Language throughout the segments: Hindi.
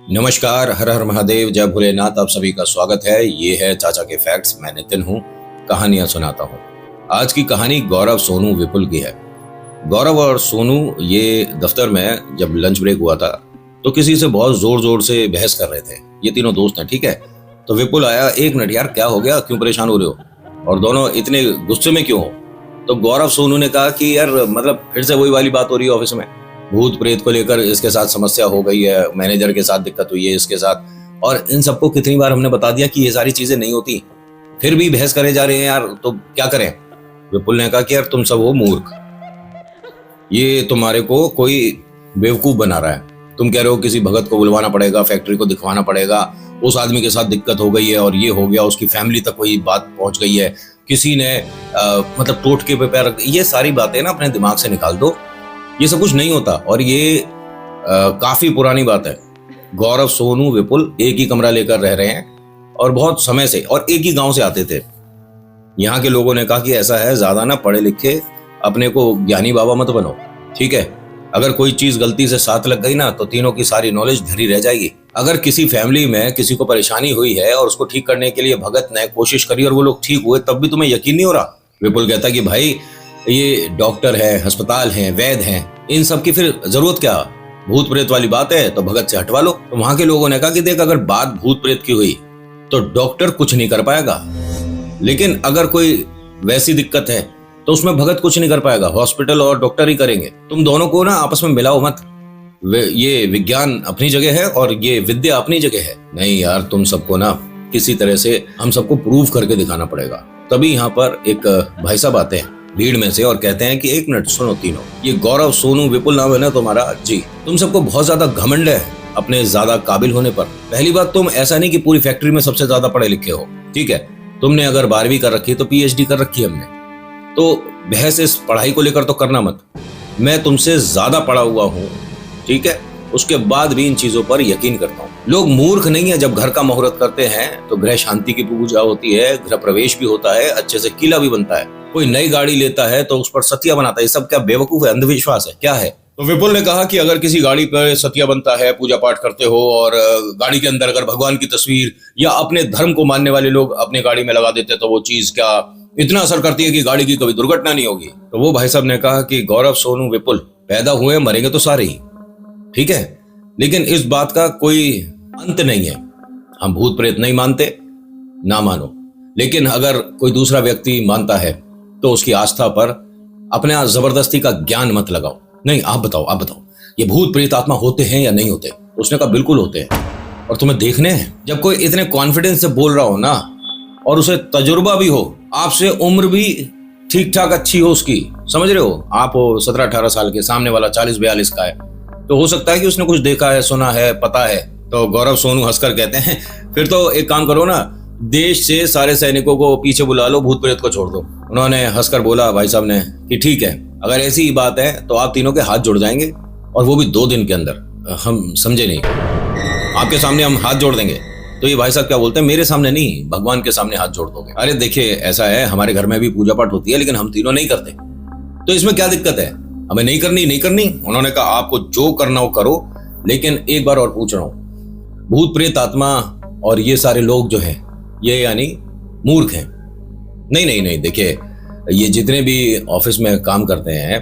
नमस्कार, हर हर महादेव, जय भोलेनाथ। आप सभी का स्वागत है। ये है चाचा के फैक्ट्स। मैं नितिन हूँ, कहानियां सुनाता हूँ। आज की कहानी गौरव, सोनू, विपुल की है। गौरव और सोनू ये दफ्तर में जब लंच ब्रेक हुआ था तो किसी से बहुत जोर जोर से बहस कर रहे थे। ये तीनों दोस्त हैं, ठीक है। तो विपुल आया, एक मिनट यार, क्या हो गया, क्यों परेशान हो रहे हो और दोनों इतने गुस्से में क्यों हो। तो गौरव सोनू ने कहा कि यार मतलब फिर से वही वाली बात हो रही है ऑफिस में, भूत प्रेत को लेकर इसके साथ समस्या हो गई है, मैनेजर के साथ दिक्कत हुई है इसके साथ, और इन सबको कितनी बार हमने बता दिया कि ये सारी चीजें नहीं होती, फिर भी बहस करे जा रहे हैं यार, तो क्या करें। विपुल ने कहा कि यार तुम सब हो मूर्ख, ये तुम्हारे को कोई बेवकूफ बना रहा है। तुम कह रहे हो किसी भगत को बुलवाना पड़ेगा, फैक्ट्री को दिखवाना पड़ेगा, उस आदमी के साथ दिक्कत हो गई है और ये हो गया, उसकी फैमिली तक वही बात पहुंच गई है, किसी ने मतलब टोटके पे पैर रख, ये सारी बातें ना अपने दिमाग से निकाल दो। ये सब कुछ नहीं होता और ये काफी पुरानी बात है। गौरव, सोनू, विपुल एक ही कमरा लेकर रह रहे हैं और बहुत समय से, और एक ही गांव से आते थे। यहाँ के लोगों ने कहा कि ऐसा है, ज्यादा ना पढ़े लिखे अपने को ज्ञानी बाबा मत बनो, ठीक है। अगर कोई चीज गलती से साथ लग गई ना तो तीनों की सारी नॉलेज धरी रह जाएगी। अगर किसी फैमिली में किसी को परेशानी हुई है और उसको ठीक करने के लिए भगत ने कोशिश करी और वो लोग ठीक हुए, तब भी तुम्हें यकीन नहीं हो रहा। विपुल कहता कि भाई ये डॉक्टर है, अस्पताल है, वैद्य हैं, इन सब की फिर जरूरत क्या, भूत प्रेत वाली बात है तो भगत से हटवा लो। तो वहां के लोगों ने कहा कि देख, अगर बात भूत प्रेत की हुई तो डॉक्टर कुछ नहीं कर पाएगा, लेकिन अगर कोई वैसी दिक्कत है तो उसमें भगत कुछ नहीं कर पाएगा, हॉस्पिटल और डॉक्टर ही करेंगे। तुम दोनों को ना आपस में मिलाओ मत। ये विज्ञान अपनी जगह है और ये विद्या अपनी जगह है। नहीं यार, तुम सबको ना किसी तरह से हम सबको प्रूव करके दिखाना पड़ेगा। तभी यहाँ पर एक भाई साहब आते हैं भीड़ में से और कहते हैं कि एक मिनट सुनो तीनों, ये गौरव, सोनू, विपुल नाम है ना तुम्हारा जी, तुम सबको बहुत ज्यादा घमंड है अपने ज्यादा काबिल होने पर। पहली बात, तुम ऐसा नहीं कि पूरी फैक्ट्री में सबसे ज्यादा पढ़े लिखे हो, ठीक है। तुमने अगर 12वीं कर रखी है तो पीएचडी कर रखी है हमने, तो बहस इस पढ़ाई को लेकर तो करना मत। मैं तुमसे ज्यादा पढ़ा हुआ हूँ, ठीक है, उसके बाद भी इन चीजों पर यकीन करता हूँ। लोग मूर्ख नहीं है। जब घर का मुहूर्त करते हैं तो गृह शांति की पूजा होती है, गृह प्रवेश भी होता है, अच्छे से किला भी बनता है, कोई नई गाड़ी लेता है तो उस पर सतिया बनाता है। ये सब क्या बेवकूफ है, अंधविश्वास है, क्या है। तो विपुल ने कहा कि अगर किसी गाड़ी पर सतिया बनता है, पूजा पाठ करते हो और गाड़ी के अंदर अगर भगवान की तस्वीर या अपने धर्म को मानने वाले लोग अपनी गाड़ी में लगा देते तो वो चीज क्या इतना असर करती है कि गाड़ी की कभी दुर्घटना नहीं होगी। तो वो भाई साहब ने कहा कि गौरव, सोनू, विपुल पैदा हुए मरेंगे तो सारे ही, ठीक है, लेकिन इस बात का कोई अंत नहीं है। हम भूत प्रेत नहीं मानते, ना मानो, लेकिन अगर कोई दूसरा व्यक्ति मानता है तो उसकी आस्था पर अपने जबरदस्ती का ज्ञान मत लगाओ। नहीं, आप बताओ ये भूत प्रेत आत्मा होते हैं या नहीं होते। उसने कहा बिल्कुल होते हैं और तुम्हें देखने हैं। जब कोई इतने कॉन्फिडेंस से बोल रहा हो ना और उसे तजुर्बा भी हो, आपसे उम्र भी ठीक ठाक अच्छी हो उसकी, समझ रहे हो, आप हो 17-18 साल के, सामने वाला 40-42 का है, तो हो सकता है कि उसने कुछ देखा है, सुना है, पता है। तो गौरव, सोनू हंसकर कहते हैं फिर तो एक काम करो ना, देश से सारे सैनिकों को पीछे बुला लो, भूत प्रेत को छोड़ दो। उन्होंने हंसकर बोला भाई साहब ने कि ठीक है, अगर ऐसी ही बात है तो आप तीनों के हाथ जुड़ जाएंगे, और वो भी 2 दिन के अंदर। हम समझे नहीं, आपके सामने हम हाथ जोड़ देंगे। तो ये भाई साहब क्या बोलते हैं, मेरे सामने नहीं, भगवान के सामने हाथ जोड़ दोगे। अरे देखिए, ऐसा है, हमारे घर में भी पूजा पाठ होती है लेकिन हम तीनों नहीं करते, तो इसमें क्या दिक्कत है, हमें नहीं करनी। उन्होंने कहा आपको जो करना हो करो, लेकिन एक बार और पूछ रहा हूं, भूत प्रेत आत्मा और ये सारे लोग जो हैं ये यानी मूर्ख हैं? नहीं, देखिए, ये जितने भी ऑफिस में काम करते हैं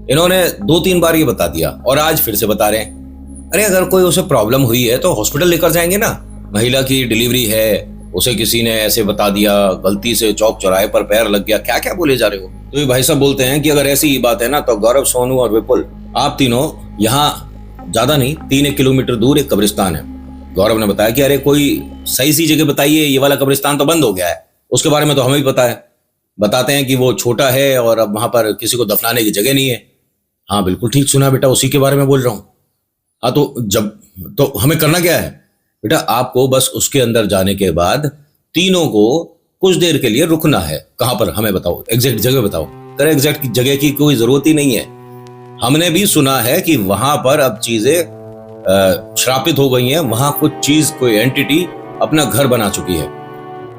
इन्होंने 2-3 बार ये बता दिया और आज फिर से बता रहे हैं। अरे अगर कोई उसे प्रॉब्लम हुई है तो हॉस्पिटल लेकर जाएंगे ना, महिला की डिलीवरी है, उसे किसी ने ऐसे बता दिया, गलती से चौक चौराहे पर पैर लग गया, क्या क्या बोले जा रहे हो। तो ये भाई साहब बोलते हैं कि अगर ऐसी ही बात है ना तो गौरव, सोनू और विपुल, आप तीनों यहाँ ज्यादा नहीं 3-1 किलोमीटर दूर एक कब्रिस्तान है। गौरव ने बताया कि अरे कोई सही सी जगह बताइए, ये वाला कब्रिस्तान तो बंद हो गया है, उसके बारे में तो हमें भी पता है। बताते हैं कि वो छोटा है और अब वहां पर किसी को दफनाने की जगह नहीं है। हाँ बिल्कुल ठीक सुना बेटा, उसी के बारे में बोल रहा हूँ। हाँ तो हमें करना क्या है बेटा, आपको बस उसके अंदर जाने के बाद तीनों को कुछ देर के लिए रुकना है। कहां पर, हमें बताओ, एग्जैक्ट जगह बताओ। करे एग्जैक्ट जगह की कोई जरूरत ही नहीं है, हमने भी सुना है कि वहां पर अब चीजें श्रापित हो गई हैं, वहां कुछ चीज, कोई एंटिटी अपना घर बना चुकी है,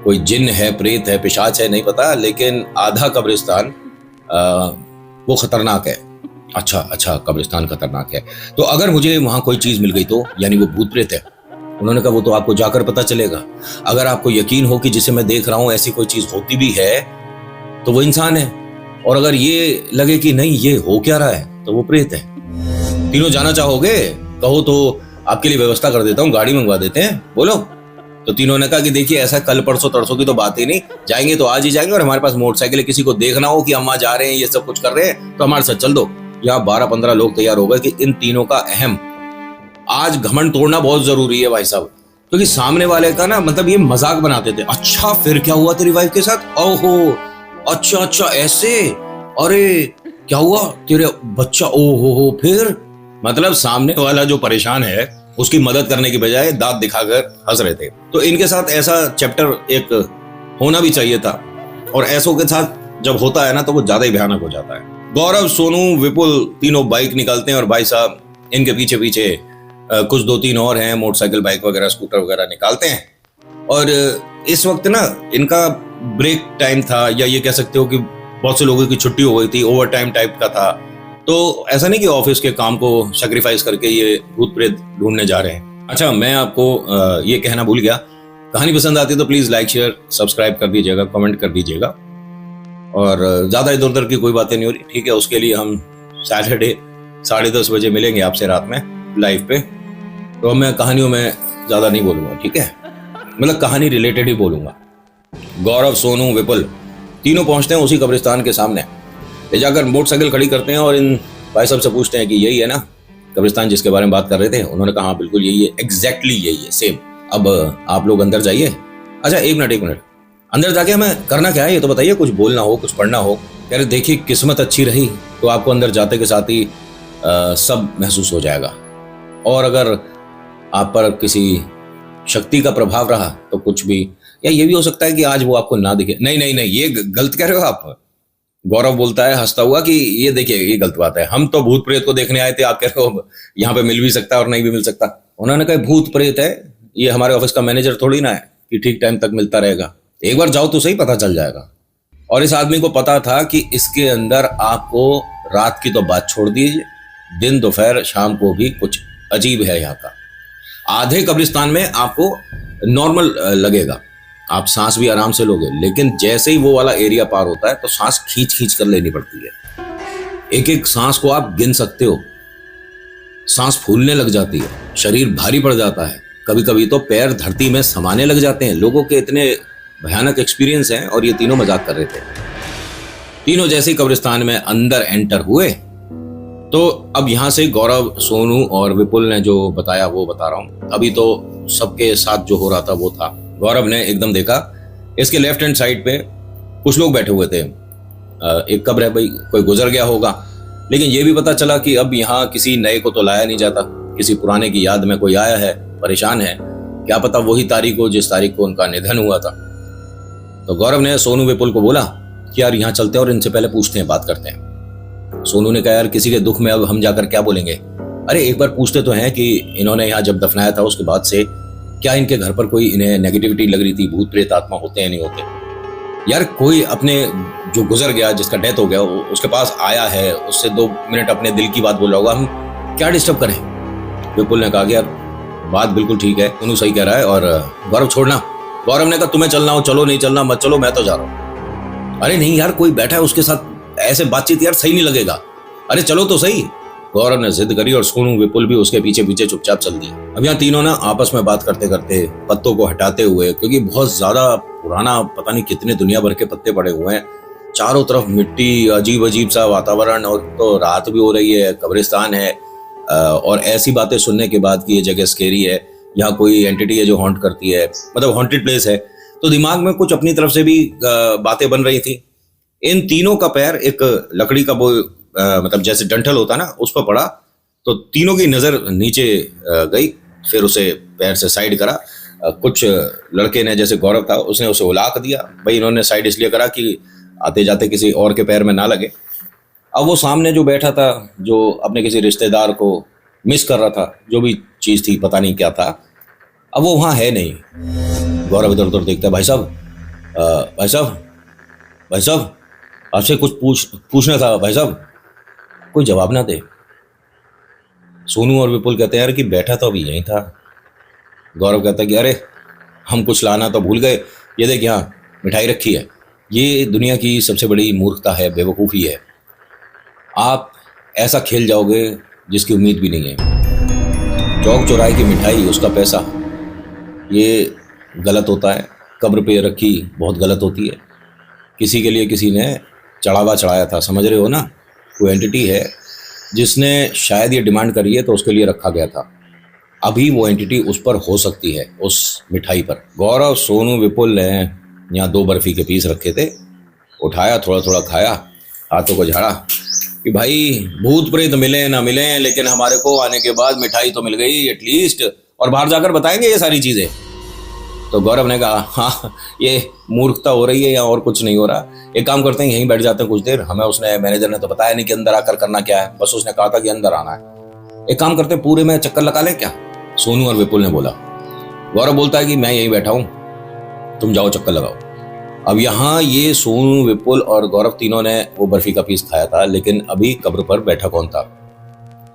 कोई जिन है, प्रेत है, पिशाच है, नहीं पता, लेकिन आधा कब्रिस्तान वो खतरनाक है। अच्छा, कब्रिस्तान खतरनाक है, तो अगर मुझे वहां कोई चीज मिल गई तो यानी वो भूत प्रेत है। उन्होंने कहा वो तो आपको जाकर पता चलेगा। अगर आपको यकीन हो कि जिसे मैं देख रहा हूं ऐसी कोई चीज होती भी है तो वो इंसान है, और अगर ये लगे कि नहीं ये हो क्या रहा है तो वो प्रेत है। तीनों जाना चाहोगे? कहो तो आपके लिए व्यवस्था कर देता हूँ, गाड़ी मंगवा देते हैं, बोलो। तो तीनों ने कहा कि देखिए ऐसा कल परसों तरसों की तो बात ही नहीं, जाएंगे तो आज ही जाएंगे, और हमारे पास मोटरसाइकिल है, किसी को देखना हो कि हम वहां जा रहे हैं ये सब कुछ कर रहे हैं तो हमारे साथ चल दो। यहाँ 12-15 लोग तैयार हो गए कि इन तीनों का अहम आज घमंड तोड़ना बहुत जरूरी है भाई साहब, क्योंकि सामने वाले का ना मतलब ये मजाक बनाते थे। अच्छा फिर क्या हुआ तेरी वाइफ के साथ? ओहो अच्छा अच्छा ऐसे, अरे क्या हुआ तेरे बच्चा, ओहो फिर, मतलब सामने वाला जो परेशान है उसकी मदद करने की बजाय दांत दिखाकर हंस रहे थे। तो इनके साथ ऐसा चैप्टर एक होना भी चाहिए था, और ऐसों के साथ जब होता है ना तो वो ज्यादा ही भयानक हो जाता है। गौरव, सोनू, विपुल तीनों बाइक निकालते हैं और भाई साहब इनके पीछे पीछे कुछ 2-3 और हैं, मोटरसाइकिल बाइक वगैरह स्कूटर वगैरह निकालते हैं। और इस वक्त ना इनका ब्रेक टाइम था, या ये कह सकते हो कि बहुत से लोगों की छुट्टी हो गई थी, ओवर टाइम टाइप का था। तो ऐसा नहीं कि ऑफिस के काम को सैक्रिफाइस करके ये भूत प्रेत ढूंढने जा रहे हैं। अच्छा मैं आपको ये कहना भूल गया, कहानी पसंद आती है तो प्लीज लाइक शेयर सब्सक्राइब कर दीजिएगा, कमेंट कर दीजिएगा, और ज्यादा इधर उधर की कोई बातें नहीं हो रही, ठीक है। उसके लिए हम सैटरडे 10:30 बजे मिलेंगे आपसे रात में लाइव पे। तो मैं कहानियों में ज्यादा नहीं बोलूंगा, ठीक है, मतलब कहानी रिलेटेड ही बोलूंगा। गौरव, सोनू, विपुल तीनों पहुंचते हैं उसी कब्रिस्तान के सामने, ले जाकर मोटरसाइकिल खड़ी करते हैं और इन भाई साहब से पूछते हैं कि यही है ना कब्रिस्तान जिसके बारे में बात कर रहे थे? उन्होंने कहा हाँ बिल्कुल यही है, एग्जैक्टली यही है, सेम। अब आप लोग अंदर जाइए। अच्छा एक मिनट, अंदर जाके हमें करना क्या है ये तो बताइए, कुछ बोलना हो, कुछ पढ़ना हो? कह रहे देखिए किस्मत अच्छी रही तो आपको अंदर जाते के साथ ही सब महसूस हो जाएगा, और अगर आप पर किसी शक्ति का प्रभाव रहा तो कुछ भी, या ये भी हो सकता है कि आज वो आपको ना दिखे। नहीं नहीं नहीं, ये गलत कह रहे हो आप। गौरव बोलता है हंसता हुआ कि ये देखिए ये गलत बात है, हम तो भूत प्रेत को देखने आए थे, आप कह रहे हो यहाँ पे मिल भी सकता है और नहीं भी मिल सकता। उन्होंने कहा भूत प्रेत है, ये हमारे ऑफिस का मैनेजर थोड़ी ना है कि ठीक टाइम तक मिलता रहेगा, एक बार जाओ तो सही पता चल जाएगा। और इस आदमी को पता था कि इसके अंदर आपको रात की तो बात छोड़ दीजिए, दिन दोपहर शाम को भी कुछ अजीब है यहाँ का। आधे कब्रिस्तान में आपको नॉर्मल लगेगा, आप सांस भी आराम से लोगे, लेकिन जैसे ही वो वाला एरिया पार होता है तो सांस खींच खींच कर लेनी पड़ती है। एक एक सांस को आप गिन सकते हो, सांस फूलने लग जाती है, शरीर भारी पड़ जाता है, कभी कभी तो पैर धरती में समाने लग जाते हैं। लोगों के इतने भयानक एक्सपीरियंस हैं, और ये तीनों मजाक कर रहे थे। तीनों जैसे ही कब्रिस्तान में अंदर एंटर हुए तो अब यहां से गौरव, सोनू और विपुल ने जो बताया वो बता रहा हूं। अभी तो सबके साथ जो हो रहा था वो था, गौरव ने एकदम देखा इसके लेफ्ट हैंड साइड पे कुछ लोग बैठे हुए थे। एक कब्र है भाई, कोई गुजर गया होगा, लेकिन ये भी पता चला कि अब यहाँ किसी नए को तो लाया नहीं जाता, किसी पुराने की याद में कोई आया है, परेशान है, क्या पता वही तारीख हो जिस तारीख को उनका निधन हुआ था। तो गौरव ने सोनू, विपुल को बोला कि यार यहाँ चलते हैं और इनसे पहले पूछते हैं, बात करते हैं। सोनू ने कहा यार किसी के दुख में अब हम जाकर क्या बोलेंगे? अरे एक बार पूछते तो हैं कि इन्होंने यहाँ जब दफनाया था उसके बाद से क्या इनके घर पर कोई इन्हें नेगेटिविटी लग रही थी, भूत प्रेत आत्मा होते हैं नहीं होते? यार कोई अपने जो गुजर गया, जिसका डेथ हो गया, उसके पास आया है, उससे 2 मिनट अपने दिल की बात बोल रहा होगा, हम क्या डिस्टर्ब करें? विपुल ने कहा कि यार बात बिल्कुल ठीक है, सोनू सही कह रहा है, और गौरव छोड़ना। गौरव ने कहा तुम्हें चलना हो चलो, नहीं चलना मत चलो, मैं तो जा रहा हूँ। अरे नहीं यार कोई बैठा है उसके साथ, ऐसे बातचीत यार सही नहीं लगेगा, अरे चलो तो सही। गौरव ने जिद करी और सोनू, विपुल भी उसके पीछे पीछे चुपचाप चल दिए। अब यहाँ तीनों ना आपस में बात करते करते, पत्तों को हटाते हुए, क्योंकि बहुत ज्यादा पुराना, पता नहीं कितने दुनिया भर के पत्ते पड़े हुए हैं, चारों तरफ मिट्टी, अजीब अजीब सा वातावरण, और तो रात भी हो रही है, कब्रिस्तान है, और ऐसी बातें सुनने के बाद कि ये जगह स्केरी है, यहाँ कोई एंटिटी है जो हॉन्ट करती है, मतलब हॉन्टेड प्लेस है, तो दिमाग में कुछ अपनी तरफ से भी बातें बन रही थी। इन तीनों का पैर एक लकड़ी का वो मतलब जैसे डंठल होता ना, उस पर पड़ा, तो तीनों की नजर नीचे गई, फिर उसे पैर से साइड करा। कुछ लड़के ने, जैसे गौरव था, उसने उसे उलाक दिया। भाई इन्होंने साइड इसलिए करा कि आते जाते किसी और के पैर में ना लगे। अब वो सामने जो बैठा था, जो अपने किसी रिश्तेदार को मिस कर रहा था, जो भी चीज थी पता नहीं क्या था, अब वो वहां है नहीं। गौरव इधर उधर देखता है, भाई साहब, भाई साहब, भाई साहब, आपसे कुछ पूछना था भाई साहब। कोई जवाब ना दे। सोनू और विपुल कहते हैं यार कि बैठा तो अभी यहीं था, गौरव कहता है कि अरे हम कुछ लाना तो भूल गए, ये देख यहाँ मिठाई रखी है। ये दुनिया की सबसे बड़ी मूर्खता है, बेवकूफ़ी है। आप ऐसा खेल जाओगे जिसकी उम्मीद भी नहीं है। चौक चौराहे की मिठाई, उसका पैसा, ये गलत होता है। कब्र पे रखी बहुत गलत होती है। किसी के लिए किसी ने चढ़ावा चढ़ाया था, समझ रहे हो ना। कोई एंटिटी है जिसने शायद ये डिमांड करी है तो उसके लिए रखा गया था। अभी वो एंटिटी उस पर हो सकती है, उस मिठाई पर। गौरव, सोनू, विपुल ने यहाँ 2 बर्फ़ी के पीस रखे थे, उठाया, थोड़ा थोड़ा खाया, हाथों को झाड़ा कि भाई भूत प्रेत मिले ना मिले, लेकिन हमारे को आने के बाद मिठाई तो मिल गई एटलीस्ट, और बाहर जाकर बताएंगे ये सारी चीज़ें। तो गौरव ने कहा हाँ ये मूर्खता हो रही है या और कुछ नहीं हो रहा। एक काम करते हैं, यहीं बैठ जाते हैं कुछ देर। हमें उसने, मैनेजर ने तो बताया नहीं कि अंदर आकर करना क्या है, बस उसने कहा था कि अंदर आना है। एक काम करते हैं, पूरे में चक्कर लगा लें क्या, सोनू और विपुल ने बोला। गौरव बोलता है कि मैं यहीं बैठा हूँ, तुम जाओ चक्कर लगाओ। अब यहाँ ये सोनू, विपुल और गौरव तीनों ने वो बर्फी का पीस खाया था, लेकिन अभी कब्र पर बैठा कौन था।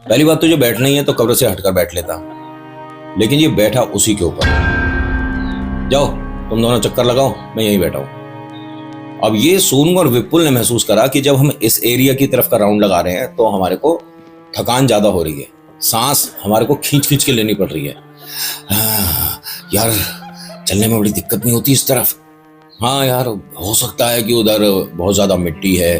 पहली बात तो जो बैठना ही है तो कब्र से हटकर बैठ लेता, लेकिन ये बैठा उसी के ऊपर। जाओ तुम दोनों चक्कर लगाओ, मैं यहीं बैठा हूं। अब ये सोनू और विपुल ने महसूस करा कि जब हम इस एरिया की तरफ का राउंड लगा रहे हैं तो हमारे को थकान ज्यादा हो रही है, सांस हमारे को खींच खींच के लेनी पड़ रही है। यार चलने में बड़ी दिक्कत नहीं होती इस तरफ। हाँ यार, हो सकता है कि उधर बहुत ज्यादा मिट्टी है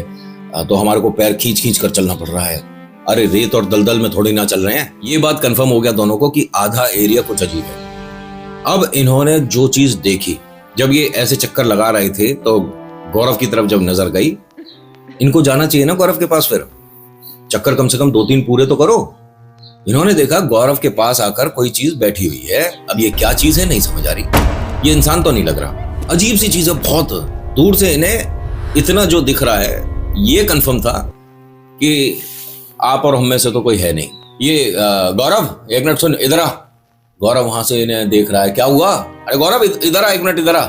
तो हमारे को पैर खींच खींच कर चलना पड़ रहा है। अरे रेत और दलदल में थोड़ी ना चल रहे हैं। ये बात कंफर्म हो गया दोनों को कि आधा एरिया कुछ अजीब है। अब इन्होंने जो चीज देखी, जब ये ऐसे चक्कर लगा रहे थे तो गौरव की तरफ जब नजर गई, इनको जाना चाहिए ना गौरव के पास, फिर चक्कर कम से कम 2-3 पूरे तो करो। इन्होंने देखा गौरव के पास आकर कोई चीज बैठी हुई है। अब ये क्या चीज है नहीं समझ आ रही। ये इंसान तो नहीं लग रहा, अजीब सी चीज है बहुत। दूर से इन्हें इतना जो दिख रहा है ये कंफर्म था कि आप और हम में से तो कोई है नहीं। ये गौरव एक मिनट सुन, इधर आ। गौरव वहां से इन्हें देख रहा है। क्या हुआ? अरे गौरव इधर आ, एक मिनट इधर आ।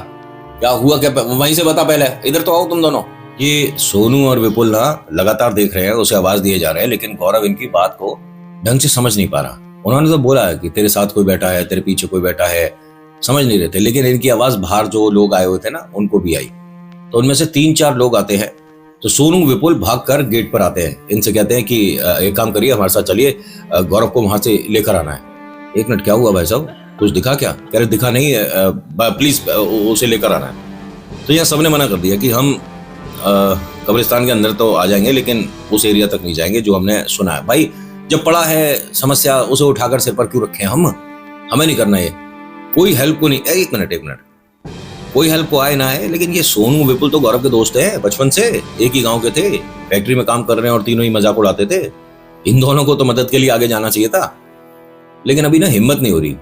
क्या हुआ, क्या वहीं से बता, पहले इधर तो आओ तुम दोनों। ये सोनू और विपुल ना लगातार देख रहे हैं, उसे आवाज दिए जा रहे हैं, लेकिन गौरव इनकी बात को ढंग से समझ नहीं पा रहा। उन्होंने तो बोला है कि तेरे साथ कोई बैठा है, तेरे पीछे कोई बैठा है, समझ नहीं रहे थे, लेकिन इनकी आवाज बाहर जो लोग आए हुए थे ना उनको भी आई। तो उनमें से 3-4 लोग आते हैं। तो सोनू विपुल भागकर गेट पर आते हैं, इनसे कहते हैं कि एक काम करिए, हमारे साथ चलिए, गौरव को वहां से लेकर आना है। एक मिनट, क्या हुआ भाई साहब, कुछ दिखा क्या? कह रहे दिखा नहीं है, प्लीज उसे लेकर आना है। तो यहाँ सबने मना कर दिया कि हम कब्रिस्तान के अंदर तो आ जाएंगे, लेकिन उस एरिया तक नहीं जाएंगे जो हमने सुना है। भाई जब पड़ा है समस्या, उसे उठाकर सिर पर क्यों रखें हम? हमें नहीं करना ये, कोई हेल्प को नहीं। एक मिनट, कोई हेल्प को आए ना आए, लेकिन ये सोनू विपुल तो गौरव के दोस्त हैं, बचपन से एक ही गांव के थे, फैक्ट्री में काम कर रहे हैं और तीनों ही मजाक उड़ाते थे। इन दोनों को तो मदद के लिए आगे जाना चाहिए था, लेकिन अभी ना हिम्मत नहीं हो रही।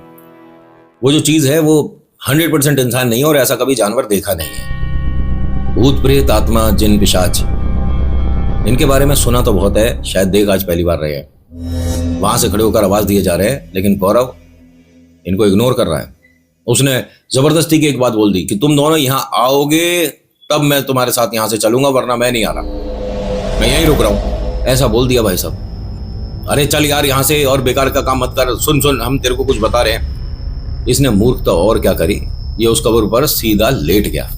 वो जो चीज है वो 100% इंसान नहीं है और ऐसा कभी जानवर देखा नहीं है। भूत प्रेत आत्मा जिन पिशाच, इनके बारे में सुना तो बहुत है, शायद देख आज पहली बार रहे हैं। वहां से खड़े होकर आवाज दिए जा रहे हैं, लेकिन गौरव इनको इग्नोर कर रहा है। उसने जबरदस्ती की एक बात बोल दी कि तुम दोनों यहां आओगे तब मैं तुम्हारे साथ यहां से चलूंगा, वरना मैं नहीं आ रहा, मैं यहीं रुक रहा हूं। ऐसा बोल दिया भाई साहब। अरे चल यार यहां से, और बेकार का काम मत कर, सुन हम तेरे को कुछ बता रहे हैं। इसने मूर्खता और क्या करी, ये उस कब्र पर सीधा लेट गया।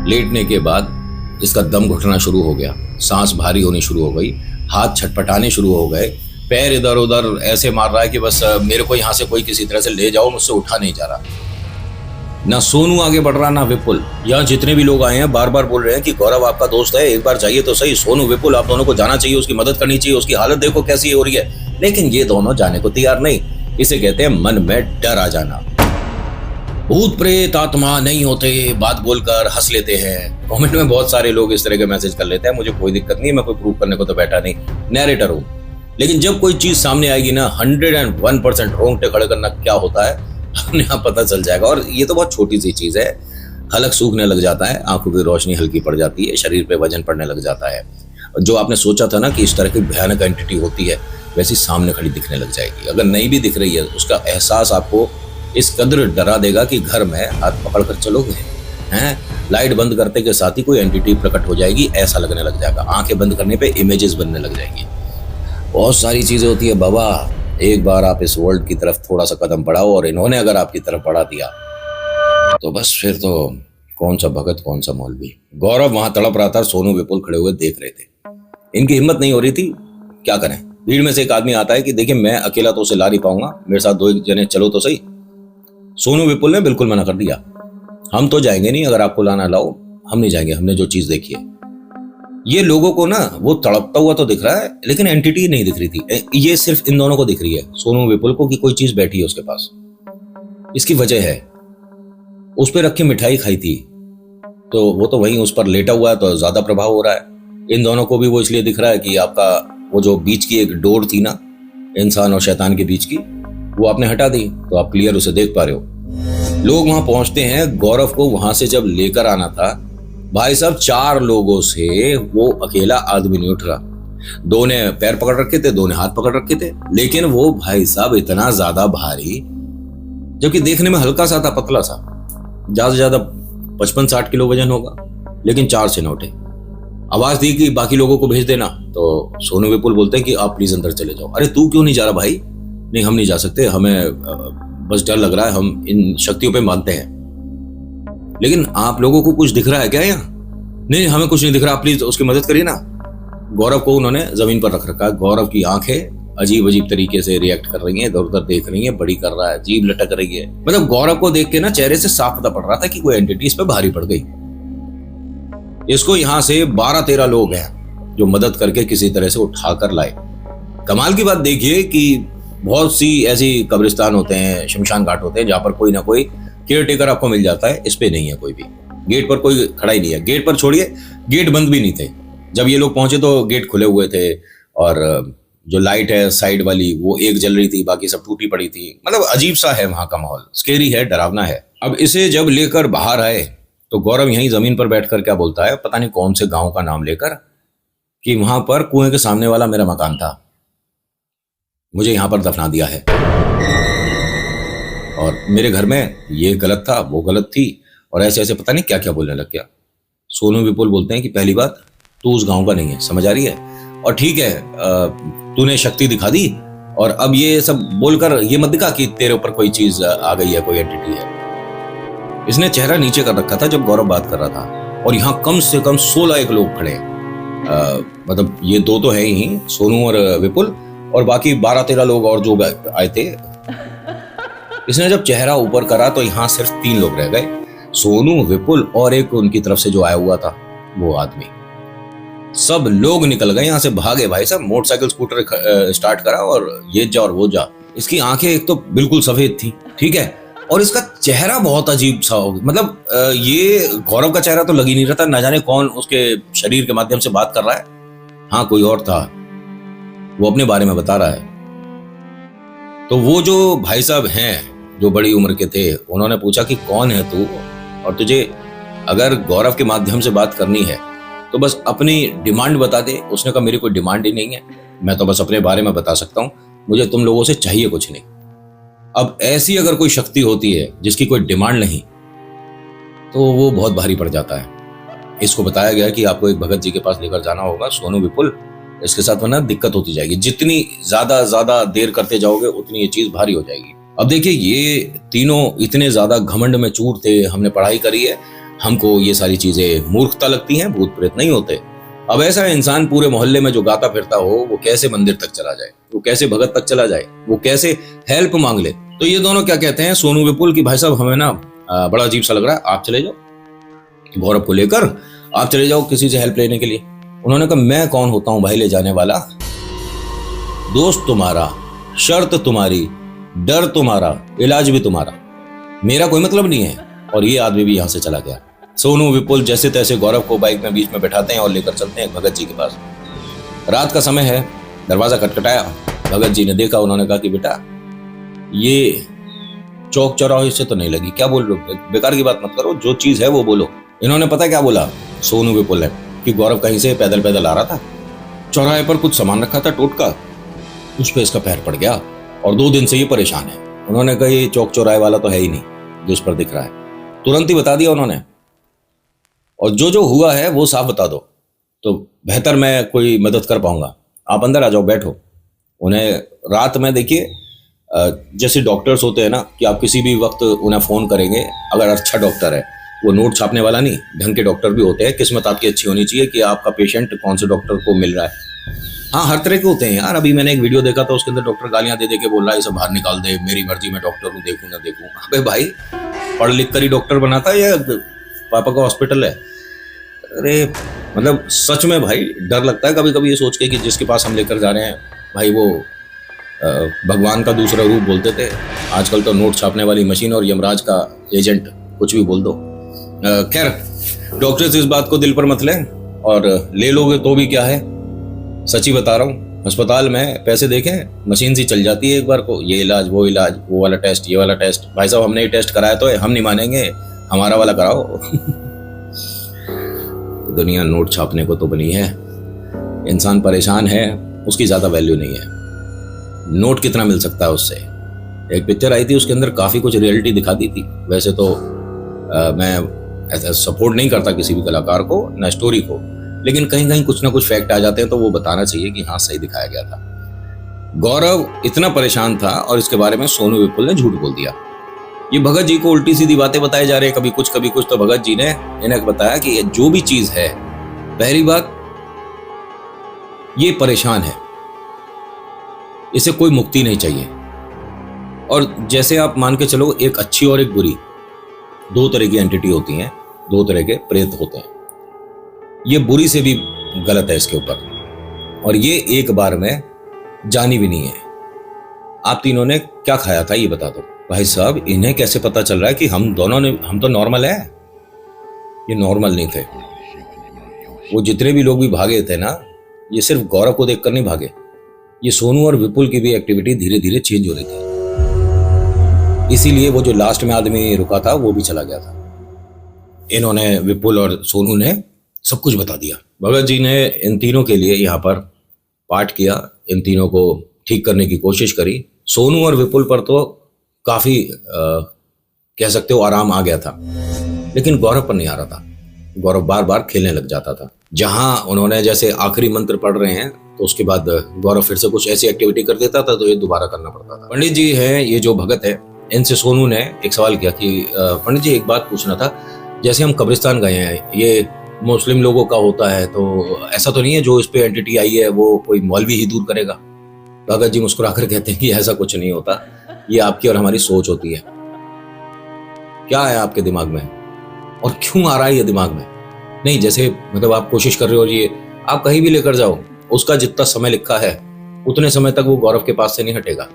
लेटने के बाद इसका दम घुटना शुरू हो गया, सांस भारी होनी शुरू हो गई, हाथ छटपटाने शुरू हो गए, पैर इधर उधर ऐसे मार रहा है कि बस मेरे को यहाँ से कोई किसी तरह से ले जाओ, मुझसे उठा नहीं जा रहा। ना सोनू आगे बढ़ रहा, ना विपुल। यहाँ जितने भी लोग आए हैं बार बार बोल रहे हैं कि गौरव आपका दोस्त है, एक बार जाइए तो सही। सोनू विपुल आप दोनों को जाना चाहिए, उसकी मदद करनी चाहिए, उसकी हालत देखो कैसी हो रही है। लेकिन ये दोनों जाने को तैयार नहीं। इसे कहते हैं मन में डर आ जाना। भूत प्रेत आत्मा नहीं होते, बात बोलकर हंस लेते हैं। कमेंट में बहुत सारे लोग इस तरह के मैसेज कर लेते हैं। मुझे कोई दिक्कत नहीं, मैं कोई प्रूव करने को तो बैठा नहीं, नैरेटर हूँ। लेकिन जब कोई चीज सामने आएगी ना, 101% रोंगटे खड़े करना क्या होता है अपने आप पता चल जाएगा। और ये तो बहुत छोटी सी चीज है, हलक सूखने लग जाता है, आंखों की रोशनी हल्की पड़ जाती है, शरीर पे वजन पड़ने लग जाता है। जो आपने सोचा था ना कि इस तरह की भयानक एंटिटी होती है, वैसी सामने खड़ी दिखने लग जाएगी। अगर नहीं भी दिख रही है, उसका एहसास आपको इस कदर डरा देगा कि घर में हाथ पकड़ कर चलोगे हैं। लाइट बंद करते के साथ ही कोई एंटिटी प्रकट हो जाएगी, ऐसा लगने लग जाएगा। आंखें बंद करने पे इमेजेस बनने लग जाएंगी। बहुत सारी चीजें होती है बाबा, एक बार आप इस वर्ल्ड की तरफ थोड़ा सा कदम बढ़ाओ और इन्होंने अगर आपकी तरफ बढ़ा दिया तो बस फिर तो कौन सा भगत कौन सा मौलवी। गौरव वहां तड़प रहा था, सोनू विपुल खड़े हुए देख रहे थे। इनकी हिम्मत नहीं हो रही थी, क्या करें। भीड़ में से एक आदमी आता है कि देखिए मैं अकेला तो उसे ला नहीं पाऊंगा, मेरे साथ दो एक जने चलो तो सही। सोनू विपुल ने बिल्कुल मना कर दिया, हम तो जाएंगे नहीं, अगर आपको लाना लाओ, हम नहीं जाएंगे, हमने जो चीज देखी है। ये लोगों को ना वो तड़पता हुआ तो दिख रहा है लेकिन एंटिटी नहीं दिख रही थी। ये सिर्फ इन दोनों को दिख रही है, सोनू विपुल को, कि कोई चीज बैठी है उसके पास। इसकी वजह है उस पर रखी मिठाई खाई थी तो वो तो वहीं उस पर लेटा हुआ है तो ज्यादा प्रभाव हो रहा है। इन दोनों को भी वो इसलिए दिख रहा है कि आपका वो जो बीच की एक डोर थी ना इंसान और शैतान के बीच की, वो आपने हटा दी तो आप क्लियर उसे देख पा रहे हो। लोग वहां पहुंचते हैं, गौरव को वहां से जब लेकर आना था भाई साहब, 4 लोगों से वो अकेला आदमी नहीं उठ रहा। 2 ने पैर पकड़ रखे थे, 2 ने हाथ पकड़ रखे थे, लेकिन वो भाई साहब इतना ज्यादा भारी, जबकि देखने में हल्का सा था, पतला सा, ज्यादा से ज्यादा 55-60 किलो वजन होगा, लेकिन 4 से न उठे। आवाज दी कि बाकी लोगों को भेज देना, तो सोनू विपुल बोलते हैं कि आप प्लीज अंदर चले जाओ। अरे तू क्यों नहीं जा रहा भाई? नहीं हम नहीं जा सकते, हमें बस डर लग रहा है, हम इन शक्तियों पे मानते हैं। लेकिन आप लोगों को कुछ दिख रहा है क्या यहाँ? नहीं हमें कुछ नहीं दिख रहा, प्लीज उसकी मदद करिए ना। गौरव को उन्होंने जमीन पर रख रखा है। गौरव की आंखें अजीब अजीब तरीके से रिएक्ट कर रही हैं, इधर उधर देख रही हैं, बड़ी कर रहा है, जीभ लटक रही है। मतलब गौरव को देख के ना चेहरे से साफ पता पड़ रहा था कि कोई एंटिटी इस पे भारी पड़ गई। इसको यहां से 12-13 लोग हैं जो मदद करके किसी तरह से उठाकर लाए। कमाल की बात देखिए कि बहुत सी ऐसी कब्रिस्तान होते हैं, शमशान घाट होते हैं जहां पर कोई ना कोई केयर टेकर आपको मिल जाता है। इस पे नहीं है कोई भी, गेट पर कोई खड़ा ही नहीं है। गेट पर छोड़िए, गेट बंद भी नहीं थे। जब ये लोग पहुंचे तो गेट खुले हुए थे और जो लाइट है साइड वाली वो एक जल रही थी, बाकी सब टूटी पड़ी थी। मतलब अजीब सा है वहां का माहौल, स्केरी है, डरावना है। अब इसे जब लेकर बाहर आए तो गौरव यहीं जमीन पर बैठकर क्या बोलता है, पता नहीं कौन से गांव का नाम लेकर, कि वहां पर कुएं के सामने वाला मेरा मकान था, मुझे यहां पर दफना दिया है, और मेरे घर में ये गलत था वो गलत थी, और ऐसे ऐसे पता नहीं क्या क्या बोलने लग गया। सोनू विपुल बोलते हैं कि पहली बात तू उस गांव का नहीं है, समझ आ रही है? और ठीक है तूने शक्ति दिखा दी, और अब ये सब बोलकर ये मत दिखा कि तेरे ऊपर कोई चीज आ गई है, कोई एंटिटी है। इसने चेहरा नीचे कर रखा था जब गौरव बात कर रहा था, और यहाँ कम से कम 16 एक लोग खड़े हैं। मतलब ये 2 तो है ही, सोनू और विपुल, और बाकी 12-13 लोग और जो आए थे। इसने जब चेहरा ऊपर करा तो यहाँ सिर्फ 3 लोग रह गए, सोनू, विपुल और एक उनकी तरफ से जो आया हुआ था वो आदमी। सब लोग निकल गए यहाँ से, भागे भाई साहब, मोटरसाइकिल स्कूटर स्टार्ट करा और ये जा और वो जा। इसकी आंखें एक तो बिल्कुल सफेद थी, ठीक है, और इसका चेहरा बहुत अजीब सा हो, मतलब ये गौरव का चेहरा तो लग ही नहीं रहा था, न जाने कौन उसके शरीर के माध्यम से बात कर रहा है। हाँ कोई और था, वो अपने बारे में बता रहा है। तो वो जो भाई साहब हैं जो बड़ी उम्र के थे, उन्होंने पूछा कि कौन है तू, और तुझे अगर गौरव के माध्यम से बात करनी है तो बस अपनी डिमांड बता दे। उसने कहा मेरी कोई डिमांड ही नहीं है, मैं तो बस अपने बारे में बता सकता हूं, मुझे तुम लोगों से चाहिए कुछ नहीं। अब ऐसी अगर कोई शक्ति होती है जिसकी कोई डिमांड नहीं तो वो बहुत भारी पड़ जाता है। इसको बताया गया कि आपको एक भगत जी के पास लेकर जाना होगा, सोनू विपुल, इसके साथ वरना दिक्कत होती जाएगी, जितनी ज्यादा देर करते जाओगे उतनी ये चीज भारी हो जाएगी। अब देखिए ये तीनों इतने ज्यादा घमंड में चूर थे, हमने पढ़ाई करी है, हमको ये सारी चीजें मूर्खता लगती हैं, भूत प्रेत नहीं होते। अब ऐसा इंसान पूरे मोहल्ले में जो गाता फिरता हो, वो कैसे मंदिर तक चला जाए, वो कैसे भगत तक चला जाए, वो कैसे हेल्प मांग ले? तो ये दोनों क्या कहते हैं, सोनू विपुल की भाई साहब हमें ना बड़ा अजीब सा लग रहा है, आप चले जाओ, गौरव को लेकर आप चले जाओ किसी से हेल्प लेने के लिए। उन्होंने कहा मैं कौन होता हूं भाई ले जाने वाला, दोस्त तुम्हारा, शर्त तुम्हारी, डर तुम्हारा, इलाज भी तुम्हारा, मेरा कोई मतलब नहीं है। और ये आदमी भी यहां से चला गया। सोनू विपुल जैसे तैसे गौरव को बाइक में बीच में बैठाते हैं और लेकर चलते हैं भगत जी के पास। रात का समय है, दरवाजा खटखटाया, भगत जी ने देखा, उन्होंने कहा कि बेटा ये चौक चौराहे से तो नहीं लगी, क्या बोल रहे हो, बेकार की बात मत करो, जो चीज है वो बोलो। इन्होंने पता क्या बोला, सोनू विपुल ने, कि गौरव कहीं से पैदल पैदल आ रहा था, चौराहे पर कुछ सामान रखा था टोटका, उस पर इसका पैर पड़ गया और 2 दिन से ये परेशान है। उन्होंने कहा ये चौक चौराहे वाला तो है ही नहीं जिस पर दिख रहा है, तुरंत ही बता दिया उन्होंने, और जो हुआ है वो साफ बता दो तो बेहतर मैं कोई मदद कर पाऊंगा, आप अंदर आ जाओ, बैठो। उन्हें रात में देखिए जैसे डॉक्टर्स होते हैं ना कि आप किसी भी वक्त उन्हें फ़ोन करेंगे, अगर अच्छा डॉक्टर है, वो नोट छापने वाला नहीं, ढंग के डॉक्टर भी होते हैं, किस्मत आपकी अच्छी होनी चाहिए कि आपका पेशेंट कौन से डॉक्टर को मिल रहा है। हाँ, हर तरह के होते हैं यार। अभी मैंने एक वीडियो देखा था, उसके अंदर डॉक्टर गालियां दे दे के बोल रहा है इसे बाहर निकाल दे, मेरी मर्जी, मैं डॉक्टर हूँ, देखूँ ना देखूँ। अबे भाई, पढ़ लिख कर ही डॉक्टर बनाता है या पापा का हॉस्पिटल है? अरे मतलब सच में भाई डर लगता है कभी कभी ये सोच के कि जिसके पास हम लेकर जा रहे हैं भाई वो भगवान का दूसरा रूप बोलते थे, आजकल तो नोट छापने वाली मशीन और यमराज का एजेंट, कुछ भी बोल दो। खैर, डॉक्टर्स इस बात को दिल पर मत लें, और ले लोगे तो भी क्या है, सच ही बता रहा हूँ। अस्पताल में पैसे देखें, मशीन सी चल जाती है एक बार को, ये इलाज, वो वाला टेस्ट, ये वाला टेस्ट। भाई साहब, हमने ये टेस्ट कराया तो है, हम नहीं मानेंगे, हमारा वाला कराओ। दुनिया नोट छापने को तो बनी है, इंसान परेशान है, उसकी ज्यादा वैल्यू नहीं है। नोट कितना मिल सकता है उससे? एक पिक्चर आई थी, उसके अंदर काफी कुछ रियलिटी दिखाती थी। वैसे तो मैं ऐसा सपोर्ट नहीं करता किसी भी कलाकार को, ना स्टोरी को, लेकिन कहीं कहीं कुछ ना कुछ फैक्ट आ जाते हैं तो वो बताना चाहिए कि हाँ, सही दिखाया गया था। गौरव इतना परेशान था और इसके बारे में सोनू विपुल ने झूठ बोल दिया। ये भगत जी को उल्टी सीधी बातें बताए जा रहे हैं, कभी कुछ। तो भगत जी ने इन्हें बताया कि ये जो भी चीज है, पहली बात, ये परेशान है, इसे कोई मुक्ति नहीं चाहिए। और जैसे आप मान के चलो, एक अच्छी और एक बुरी, दो तरह की एंटिटी होती हैं, दो तरह के प्रेत होते हैं। ये बुरी से भी गलत है इसके ऊपर, और ये एक बार में जानी भी नहीं है। आप तीनों ने क्या खाया था ये बता दो। भाई साहब, इन्हें कैसे पता चल रहा है कि हम तो नॉर्मल है? ये नॉर्मल नहीं थे। वो जितने भी लोग भी भागे थे ना, ये सिर्फ गौरव को देखकर नहीं भागे, ये सोनू और विपुल की भी एक्टिविटी धीरे धीरे चेंज हो रही थी। इसीलिए वो जो लास्ट में आदमी रुका था वो भी चला गया था। इन्होंने, विपुल और सोनू ने सब कुछ बता दिया। भगत जी ने इन तीनों के लिए यहाँ पर पाठ किया, इन तीनों को ठीक करने की कोशिश करी। सोनू और विपुल पर तो काफी कह सकते हो आराम आ गया था, लेकिन गौरव पर नहीं आ रहा था। गौरव बार बार खेलने लग जाता था। जहां उन्होंने जैसे आखिरी मंत्र पढ़ रहे हैं तो उसके बाद गौरव फिर से कुछ ऐसी एक्टिविटी कर देता था तो ये दोबारा करना पड़ता था। पंडित जी हैं, ये जो भगत है, इनसे सोनू ने एक सवाल किया कि पंडित जी, एक बात पूछना था, जैसे हम कब्रिस्तान गए हैं, ये मुस्लिम लोगों का होता है, तो ऐसा तो नहीं है जो इस पे एंटिटी आई है वो कोई मौलवी ही दूर करेगा? भगत जी मुस्कुराकर कहते हैं कि ऐसा कुछ नहीं होता, ये आपकी और हमारी सोच होती है। क्या है आपके दिमाग में और क्यों आ रहा है ये दिमाग में? नहीं, जैसे मतलब आप कोशिश कर रहे हो, ये आप कहीं भी लेकर जाओ, उसका जितना समय लिखा है उतने समय तक वो गौरव के पास से नहीं हटेगा।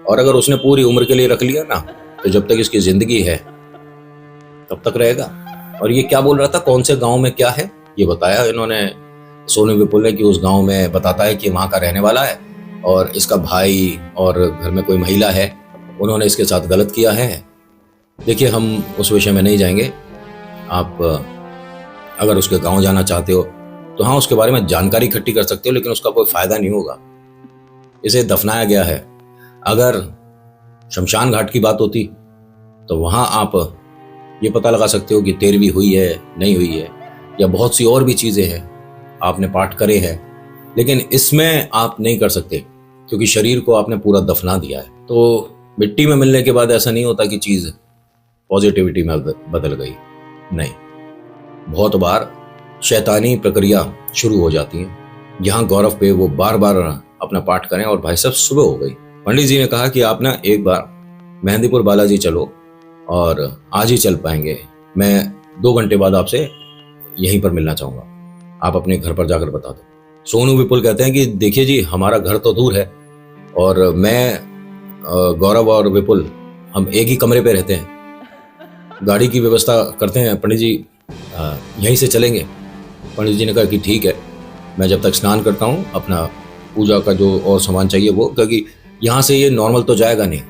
और अगर उसने पूरी उम्र के लिए रख लिया ना, तो जब तक इसकी जिंदगी है तब तक रहेगा। और ये क्या बोल रहा था, कौन से गांव में क्या है, ये बताया इन्होंने, सोनू विपुल ने, कि उस गांव में बताता है कि वहां का रहने वाला है और इसका भाई और घर में कोई महिला है, उन्होंने इसके साथ गलत किया है। देखिए, हम उस विषय में नहीं जाएंगे। आप अगर उसके गांव जाना चाहते हो तो हाँ, उसके बारे में जानकारी इकट्ठी कर सकते हो, लेकिन उसका कोई फायदा नहीं होगा। इसे दफनाया गया है। अगर शमशान घाट की बात होती तो वहां आप ये पता लगा सकते हो कि तेरहवीं हुई है, नहीं हुई है, या बहुत सी और भी चीजें हैं, आपने पाठ करे हैं, लेकिन इसमें आप नहीं कर सकते क्योंकि शरीर को आपने पूरा दफना दिया है। तो मिट्टी में मिलने के बाद ऐसा नहीं होता कि चीज पॉजिटिविटी में बदल गई, नहीं, बहुत बार शैतानी प्रक्रिया शुरू हो जाती है। यहाँ गौरव पे वो बार बार अपना पाठ करें और भाई साहब सुबह हो गई। पंडित जी ने कहा कि आप ना एक बार मेहंदीपुर बालाजी चलो, और आज ही चल पाएंगे, मैं 2 घंटे बाद आपसे यहीं पर मिलना चाहूंगा, आप अपने घर पर जाकर बता दो। सोनू विपुल कहते हैं कि देखिए जी, हमारा घर तो दूर है और मैं, गौरव और विपुल, हम एक ही कमरे पे रहते हैं, गाड़ी की व्यवस्था करते हैं पंडित जी, यहीं से चलेंगे। पंडित जी ने कहा कि ठीक है, मैं जब तक स्नान करता हूँ, अपना पूजा का जो और सामान चाहिए वो, क्योंकि यहाँ से ये नॉर्मल तो जाएगा नहीं।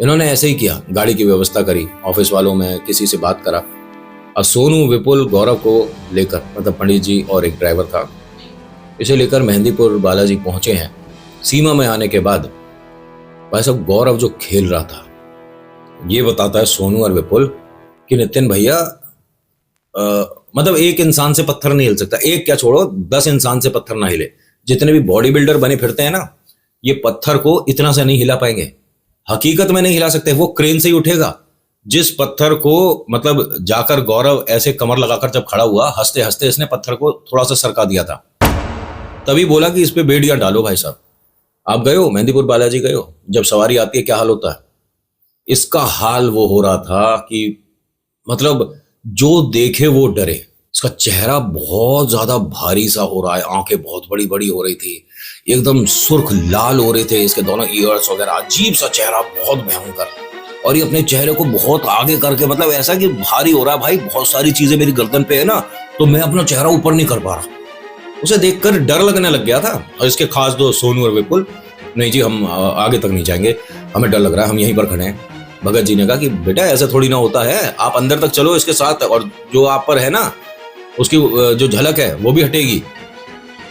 इन्होंने ऐसे ही किया, गाड़ी की व्यवस्था करी, ऑफिस वालों में किसी से बात करा, और सोनू विपुल गौरव को लेकर, मतलब पंडित जी और एक ड्राइवर था, इसे लेकर मेहंदीपुर बालाजी पहुंचे हैं। सीमा में आने के बाद भाई साहब, गौरव जो खेल रहा था, ये बताता है सोनू और विपुल कि नितिन भैया, मतलब एक इंसान से पत्थर नहीं हिल सकता, एक क्या छोड़ो, 10 इंसान से पत्थर ना हिले। जितने भी बॉडी बिल्डर बने फिरते हैं ना, ये पत्थर को इतना से नहीं हिला पाएंगे, हकीकत में नहीं हिला सकते, वो क्रेन से ही उठेगा। जिस पत्थर को मतलब जाकर गौरव ऐसे कमर लगाकर जब खड़ा हुआ, हंसते हंसते इसने पत्थर को थोड़ा सा सरका दिया था, तभी बोला कि इस पे बेड़ियां डालो भाई साहब। आप गए हो मेहंदीपुर बालाजी, गए हो? जब सवारी आती है क्या हाल होता है? इसका हाल वो हो रहा था कि मतलब जो देखे वो डरे। इसका चेहरा बहुत ज्यादा भारी सा हो रहा है, आंखें बहुत बड़ी बड़ी हो रही थी, एकदम सुर्ख लाल हो रहे थे इसके दोनों ईयर्स वगैरह, अजीब सा चेहरा, बहुत भयंकर। और ये अपने चेहरे को बहुत आगे करके, मतलब ऐसा कि भारी हो रहा है भाई, बहुत सारी चीजें मेरी गर्दन पे है ना, तो मैं अपना चेहरा ऊपर नहीं कर पा रहा। उसे देखकर डर लगने लग गया था। और इसके खास दोस्त सोनू और विपुल, नहीं जी हम आगे तक नहीं जाएंगे, हमें डर लग रहा है, हम यहीं पर खड़े हैं। भगत जी ने कहा कि बेटा ऐसा थोड़ी ना होता है, आप अंदर तक चलो इसके साथ, और जो आप पर है ना उसकी जो झलक है वो भी हटेगी।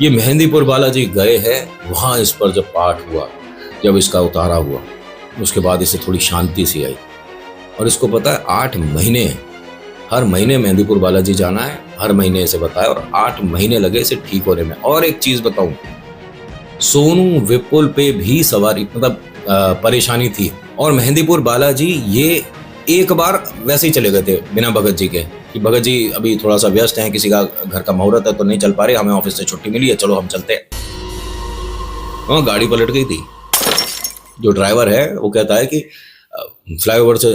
ये मेहंदीपुर बालाजी गए हैं, वहां इस पर जब पाठ हुआ, जब इसका उतारा हुआ, उसके बाद इसे थोड़ी शांति सी आई। और इसको पता है 8 महीने, हर महीने मेहंदीपुर बालाजी जाना है, हर महीने इसे बताया, और 8 महीने लगे इसे ठीक होने में। और एक चीज बताऊं, सोनू विपुल पे भी सवारी मतलब परेशानी थी, और मेहंदीपुर बालाजी ये एक बार वैसे ही चले गए थे बिना भगत जी के, कि भगत जी अभी थोड़ा सा व्यस्त हैं, किसी का घर का मुहूर्त है तो नहीं चल पा रहे, हमें ऑफिस से छुट्टी मिली है, चलो हम चलते हैं। हाँ, गाड़ी पलट गई थी। जो ड्राइवर है वो कहता है कि फ्लाईओवर से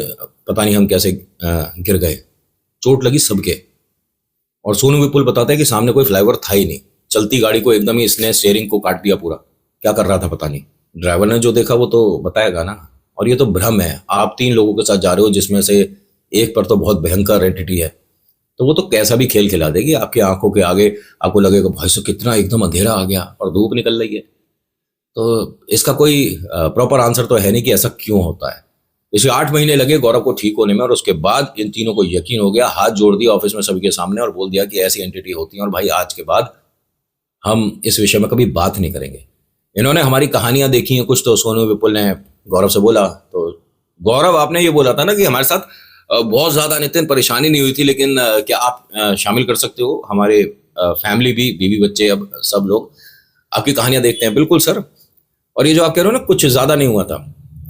पता नहीं हम कैसे गिर गए, चोट लगी सबके। और सोनू विपुल बताते हैं कि सामने कोई फ्लाईओवर था ही नहीं, चलती गाड़ी को एकदम ही इसने स्टीयरिंग को काट दिया पूरा, क्या कर रहा था पता नहीं। ड्राइवर ने जो देखा वो तो बताएगा ना। और ये तो भ्रम है, आप 3 लोगों के साथ जा रहे हो जिसमें से एक पर तो बहुत भयंकर एंटिटी है, तो वो तो कैसा भी खेल खिला देगी आपकी आंखों के आगे। आपको लगेगा भाई साहब कितना एकदम अंधेरा आ गया और धूप निकल रही है। तो इसका कोई प्रॉपर आंसर तो है नहीं कि ऐसा क्यों होता है। इसे 8 महीने लगे गौरव को ठीक होने में, और उसके बाद इन तीनों को यकीन हो गया, हाथ जोड़ दिया ऑफिस में सभी के सामने और बोल दिया कि ऐसी एंटिटी होती है, और भाई आज के बाद हम इस विषय में कभी बात नहीं करेंगे। इन्होंने हमारी कहानियां देखी हैं कुछ, तो सोनू विपुल ने गौरव से बोला, तो गौरव आपने ये बोला था ना कि हमारे साथ बहुत ज्यादा नितिन परेशानी नहीं हुई थी, लेकिन क्या आप शामिल कर सकते हो हमारे फैमिली भी, बीवी बच्चे, अब सब लोग आपकी कहानियां देखते हैं। बिल्कुल सर। और ये जो आप कह रहे हो ना कुछ ज्यादा नहीं हुआ था,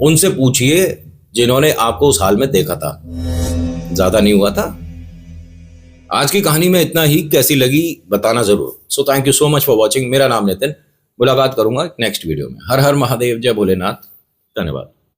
उनसे पूछिए जिन्होंने आपको उस हाल में देखा था, ज्यादा नहीं हुआ था। आज की कहानी में इतना ही, कैसी लगी बताना जरूर। So thank you so much for watching. मेरा नाम नितिन, मुलाकात करूंगा नेक्स्ट वीडियो में। हर हर महादेव, जय भोलेनाथ, धन्यवाद।